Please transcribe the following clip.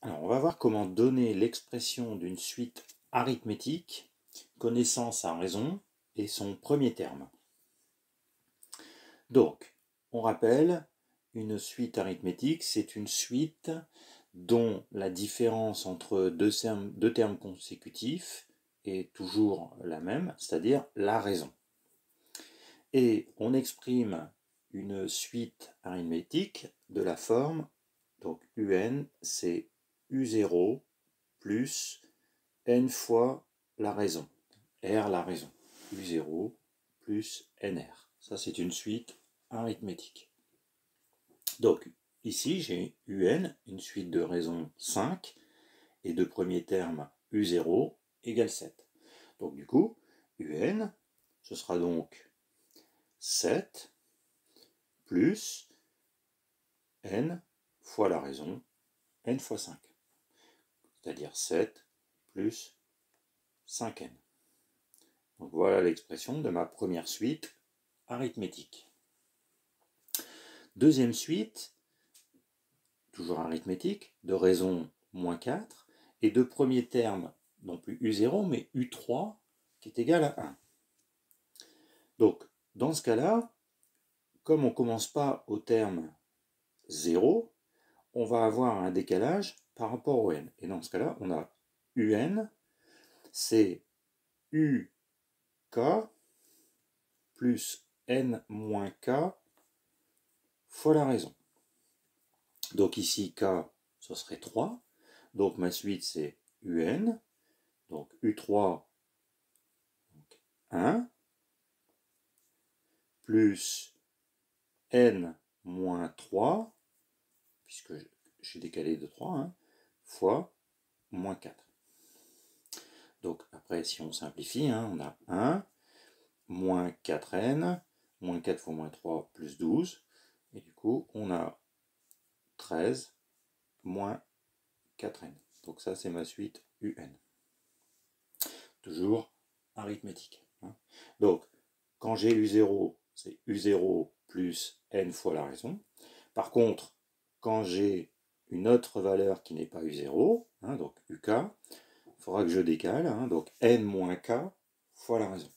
Alors, on va voir comment donner l'expression d'une suite arithmétique, connaissant sa raison et son premier terme. Donc, on rappelle, une suite arithmétique, c'est une suite dont la différence entre deux termes consécutifs est toujours la même, c'est-à-dire la raison. Et on exprime une suite arithmétique de la forme, donc UN, c'est U0 plus n fois la raison, R la raison, U0 plus NR. Ça, c'est une suite arithmétique. Donc, ici, j'ai UN, une suite de raisons 5, et de premier terme U0 égale 7. Donc, du coup, UN, ce sera donc 7 plus n fois la raison, n fois 5. C'est-à-dire 7 plus 5n. Donc voilà l'expression de ma première suite arithmétique. Deuxième suite, toujours arithmétique, de raison moins 4, et de premier terme, non plus U0, mais U3, qui est égal à 1. Donc, dans ce cas-là, comme on ne commence pas au terme 0, on va avoir un décalage par rapport au n. Et dans ce cas-là, on a UN, c'est UK plus n moins k fois la raison. Donc ici, k, ce serait 3. Donc ma suite, c'est UN. Donc U3, 1, plus n moins 3, puisque j'ai décalé de 3, hein, fois moins 4. Donc après, si on simplifie, hein, on a 1, moins 4n, moins 4 fois moins 3, plus 12. Et du coup, on a 13 moins 4n. Donc ça, c'est ma suite UN. Toujours arithmétique. Hein. Donc, quand j'ai U0, c'est U0 plus n fois la raison. Par contre, quand j'ai une autre valeur qui n'est pas U0, hein, donc UK, il faudra que je décale, hein, donc n moins k fois la raison.